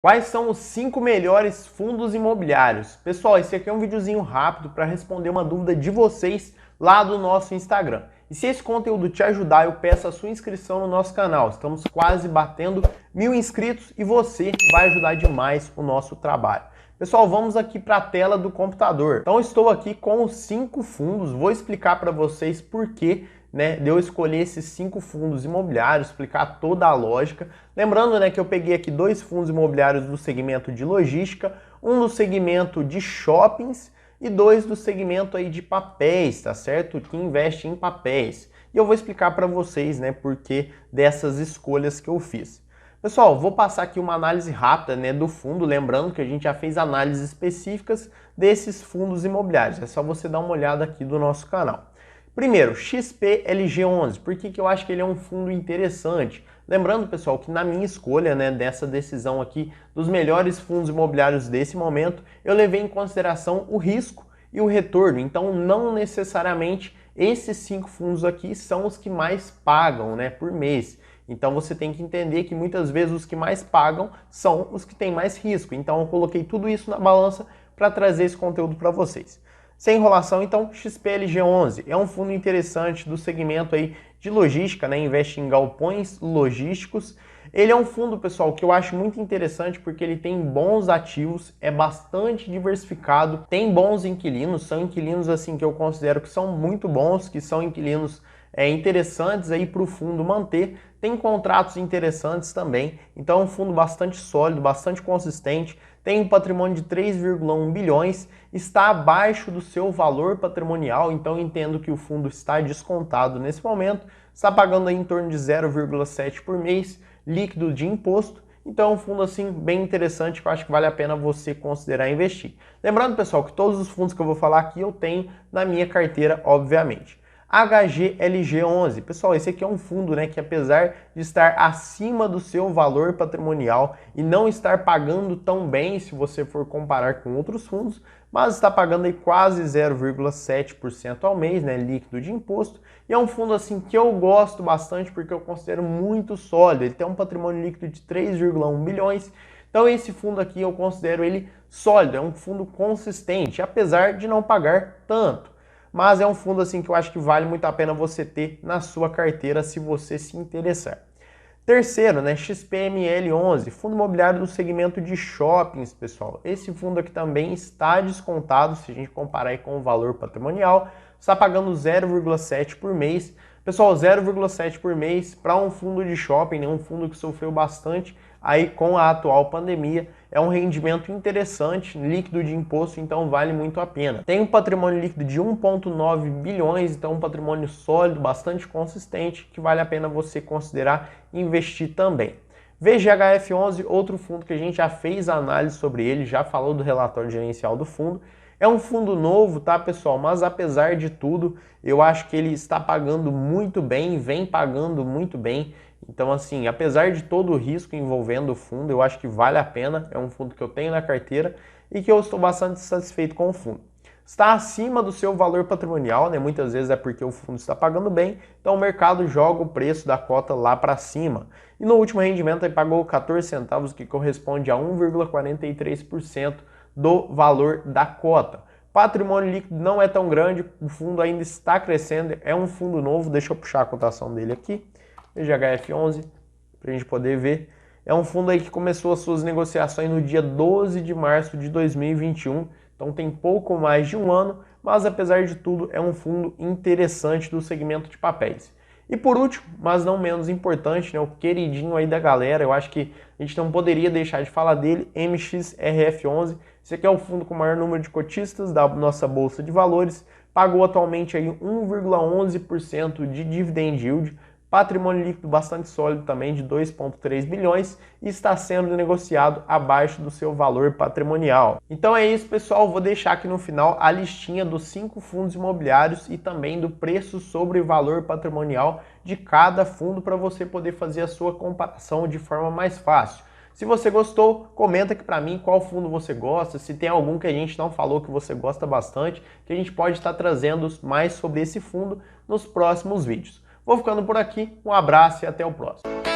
Quais são os 5 melhores fundos imobiliários? Pessoal, esse aqui é um videozinho rápido para responder uma dúvida de vocês lá do nosso Instagram. E se esse conteúdo te ajudar, eu peço a sua inscrição no nosso canal. Estamos quase batendo 1000 inscritos e você vai ajudar demais o nosso trabalho. Pessoal, vamos aqui para a tela do computador. Então, estou aqui com os 5 fundos. Vou explicar para vocês por que de eu escolher esses 5 fundos imobiliários, explicar toda a lógica. Lembrando, que eu peguei aqui 2 fundos imobiliários do segmento de logística, um do segmento de shoppings e 2 do segmento aí de papéis, tá certo? Que investe em papéis. E eu vou explicar para vocês, por que dessas escolhas que eu fiz. Pessoal, vou passar aqui uma análise rápida do fundo, lembrando que a gente já fez análises específicas desses fundos imobiliários. É só você dar uma olhada aqui do nosso canal. Primeiro, XPLG11. Por que eu acho que ele é um fundo interessante? Lembrando, pessoal, que na minha escolha dessa decisão aqui dos melhores fundos imobiliários desse momento, eu levei em consideração o risco e o retorno. Então, não necessariamente esses 5 fundos aqui são os que mais pagam por mês. Então, você tem que entender que muitas vezes os que mais pagam são os que têm mais risco. Então, eu coloquei tudo isso na balança para trazer esse conteúdo para vocês. Sem enrolação, então, XPLG11 é um fundo interessante do segmento aí de logística, investe em galpões logísticos. Ele é um fundo, pessoal, que eu acho muito interessante porque ele tem bons ativos, é bastante diversificado, tem bons inquilinos, são inquilinos assim que eu considero que são muito bons, que são inquilinos interessantes aí para o fundo manter, tem contratos interessantes também, então é um fundo bastante sólido, bastante consistente, tem um patrimônio de 3,1 bilhões, está abaixo do seu valor patrimonial, então entendo que o fundo está descontado nesse momento, está pagando aí em torno de 0,7 por mês, líquido de imposto, então é um fundo assim bem interessante que eu acho que vale a pena você considerar investir. Lembrando, pessoal, que todos os fundos que eu vou falar aqui eu tenho na minha carteira, obviamente. HGLG11. Pessoal, esse aqui é um fundo que apesar de estar acima do seu valor patrimonial e não estar pagando tão bem se você for comparar com outros fundos, mas está pagando aí quase 0,7% ao mês, líquido de imposto. E é um fundo assim que eu gosto bastante porque eu considero muito sólido. Ele tem um patrimônio líquido de 3,1 bilhões. Então esse fundo aqui eu considero ele sólido, é um fundo consistente, apesar de não pagar tanto. Mas é um fundo assim que eu acho que vale muito a pena você ter na sua carteira se você se interessar. Terceiro, XPML11, fundo imobiliário do segmento de shoppings, pessoal. Esse fundo aqui também está descontado, se a gente comparar aí com o valor patrimonial, está pagando 0,7 por mês. Pessoal, 0,7 por mês para um fundo de shopping, um fundo que sofreu bastante aí com a atual pandemia, é um rendimento interessante, líquido de imposto, então vale muito a pena. Tem um patrimônio líquido de 1,9 bilhões, então um patrimônio sólido, bastante consistente, que vale a pena você considerar investir também. VGHF11, outro fundo que a gente já fez análise sobre ele, já falou do relatório gerencial do fundo. É um fundo novo, tá, pessoal? Mas apesar de tudo, eu acho que ele está pagando muito bem, vem pagando muito bem. Então, assim, apesar de todo o risco envolvendo o fundo, eu acho que vale a pena. É um fundo que eu tenho na carteira e que eu estou bastante satisfeito com o fundo. Está acima do seu valor patrimonial, muitas vezes é porque o fundo está pagando bem, então o mercado joga o preço da cota lá para cima. E no último rendimento ele pagou 14 centavos, que corresponde a 1,43% do valor da cota. Patrimônio líquido não é tão grande, o fundo ainda está crescendo, é um fundo novo, deixa eu puxar a cotação dele aqui, VGHF11, para a gente poder ver. É um fundo aí que começou as suas negociações no dia 12 de março de 2021, então tem pouco mais de um ano, mas apesar de tudo é um fundo interessante do segmento de papéis. E por último, mas não menos importante, o queridinho aí da galera, eu acho que a gente não poderia deixar de falar dele, MXRF11. Esse aqui é o fundo com o maior número de cotistas da nossa Bolsa de Valores, pagou atualmente aí 1,11% de dividend yield, patrimônio líquido bastante sólido também de 2,3 bilhões e está sendo negociado abaixo do seu valor patrimonial. Então é isso, pessoal, vou deixar aqui no final a listinha dos 5 fundos imobiliários e também do preço sobre valor patrimonial de cada fundo para você poder fazer a sua comparação de forma mais fácil. Se você gostou, comenta aqui para mim qual fundo você gosta, se tem algum que a gente não falou que você gosta bastante, que a gente pode estar trazendo mais sobre esse fundo nos próximos vídeos. Vou ficando por aqui, um abraço e até o próximo.